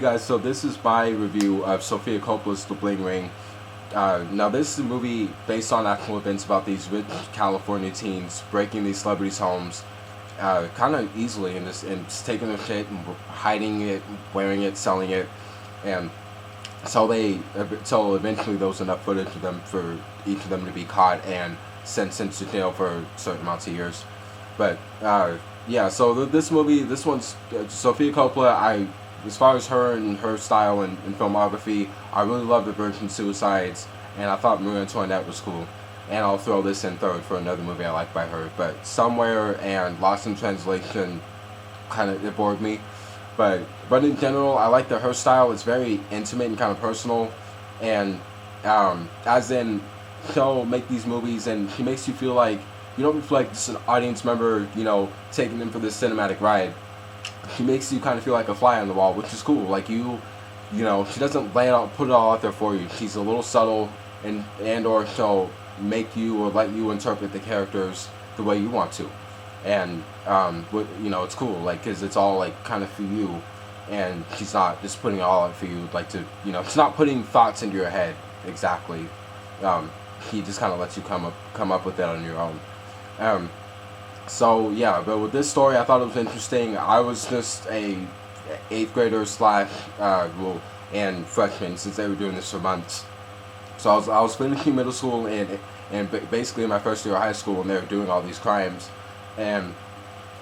Guys, so this is my review of Sofia Coppola's The Bling Ring. Now, this is a movie based on actual events about these rich California teens breaking these celebrities' homes, kind of easily, and just taking their shit and hiding it, wearing it, selling it, and so eventually there was enough footage of them for each of them to be caught and sentenced to jail for certain amounts of years. But yeah, so this movie, this one's Sofia Coppola. As far as her and her style and filmography, I really love The Virgin Suicides, and I thought Marie Antoinette was cool. And I'll throw this in third for another movie I like by her. But Somewhere and Lost in Translation kind of it bored me. But in general, I like that her style is very intimate and kind of personal, and as in she'll make these movies and she makes you feel like you don't feel like just an audience member, taking them for this cinematic ride. She makes you kind of feel like a fly on the wall, which is cool. Like she doesn't lay it out, put it all out there for you. She's a little subtle, and or she'll make you or let you interpret the characters the way you want to, and it's cool, like, because it's all like kind of for you, and she's not just putting it all out for you, like she's not putting thoughts into your head exactly. He just kind of lets you come up with that on your own. Um, so yeah, but with this story, I thought it was interesting. I was just a eighth grader slash well, and freshman since they were doing this for months. So I was finishing middle school and basically in my first year of high school when they were doing all these crimes, and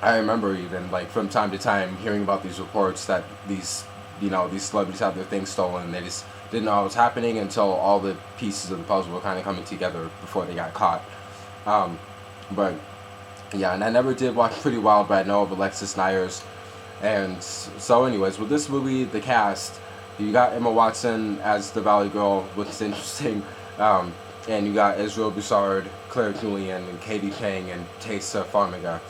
I remember even like from time to time hearing about these reports that these celebrities had their things stolen, and they just didn't know what was happening until all the pieces of the puzzle were kind of coming together before they got caught. But yeah, and I never did watch Pretty Wild, but I know of Alexis Nyers. And so, anyways, with this movie, the cast, you got Emma Watson as the Valley Girl, which is interesting. And you got Israel Broussard, Claire Julian, and Katie Chang, and Taysa Farmiga.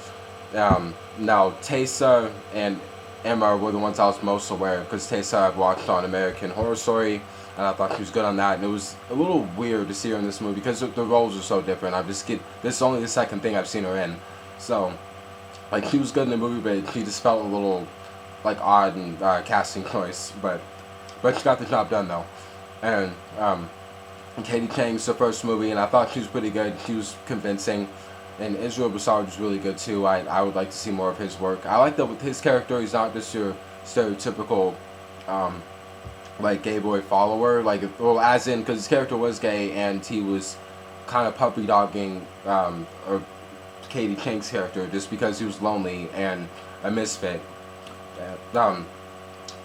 Now, Taysa and Emma were the ones I was most aware of, because Taysa I've watched on American Horror Story, and I thought she was good on that. And it was a little weird to see her in this movie because the roles are so different. This is only the second thing I've seen her in, so like she was good in the movie, but she just felt a little like odd and casting choice. But she got the job done though, and Katie Chang's the first movie, and I thought she was pretty good. She was convincing. And Israel Broussard was really good too. I would like to see more of his work. I like that with his character, he's not just your stereotypical, like gay boy follower. Like, well, as in, because his character was gay and he was kind of puppy dogging, or Katie Chang's character just because he was lonely and a misfit. But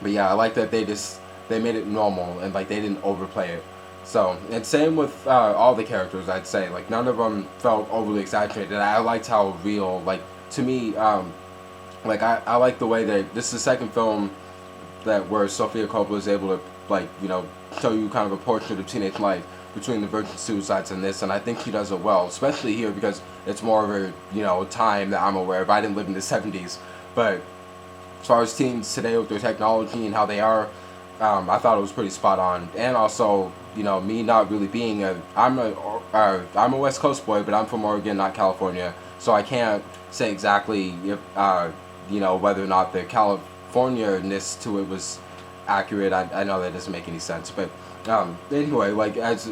yeah, I like that they made it normal and like they didn't overplay it. So, and same with all the characters, I'd say. Like, none of them felt overly exaggerated. I liked how real, like, to me, I like the way that this is the second film where Sofia Coppola is able to, like, show you kind of a portrait of teenage life between The Virgin Suicides and this, and I think she does it well, especially here because it's more of a, time that I'm aware of. I didn't live in the 70s, but as far as teens today with their technology and how they are, I thought it was pretty spot on. And also, me not really being I'm a West Coast boy, but I'm from Oregon, not California, so I can't say exactly if whether or not the California-ness to it was accurate. I know that doesn't make any sense, but anyway, like, as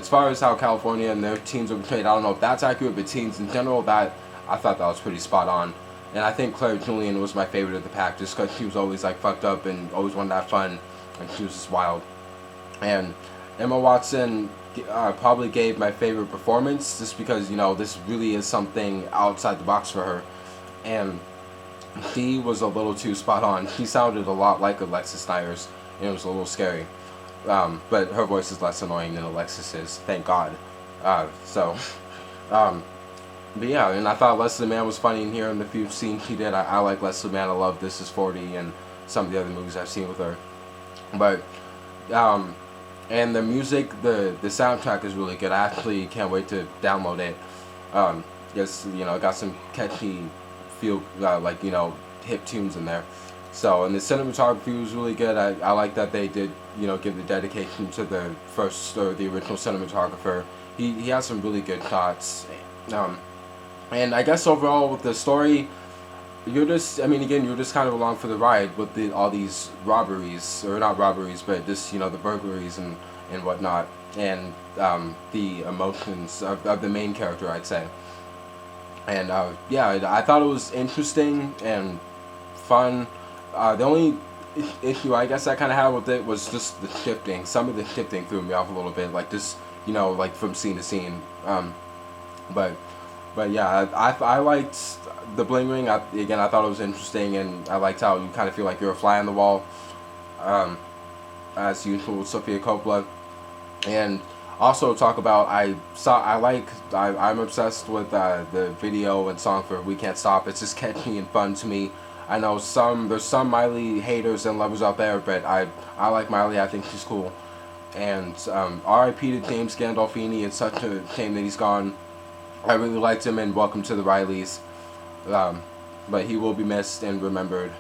far as how California and their teens were portrayed, I don't know if that's accurate, but teens in general, that I thought that was pretty spot on. And I think Claire Julian was my favorite of the pack, just because she was always like fucked up and always wanted to have fun, and she was just wild. And Emma Watson probably gave my favorite performance, just because this really is something outside the box for her, and she was a little too spot on. She sounded a lot like Alexis Nyers, and it was a little scary. But her voice is less annoying than Alexis's, thank God. So, but yeah, and I thought Leslie Mann was funny in here in the few scenes she did. I like Leslie Mann. I love This Is 40 and some of the other movies I've seen with her. But, and the music, the soundtrack is really good. I actually can't wait to download it. Yes, it got some catchy feel, hip tunes in there. So, and the cinematography was really good. I like that they did, give the dedication to the first, or the original cinematographer. He has some really good shots. And I guess overall with the story, you're just, I mean, again, you're just kind of along for the ride with all these robberies, or not robberies, but just, the burglaries and whatnot, and the emotions of the main character, I'd say. And yeah, I thought it was interesting and fun. The only issue I guess I kind of had with it was just the shifting. Some of the shifting threw me off a little bit, like just, like from scene to scene. But but yeah, I liked the Bling Ring. Again, I thought it was interesting, and I liked how you kind of feel like you're a fly on the wall, um, as usual with Sofia Coppola. And also talk about, I'm obsessed with the video and song for "We Can't Stop." It's just catchy and fun to me. I know there's some Miley haters and lovers out there, but I like Miley. I think she's cool. And R.I.P. to James Gandolfini. It's such a shame that he's gone. I really liked him, and welcome to the Rileys. Um, but he will be missed and remembered.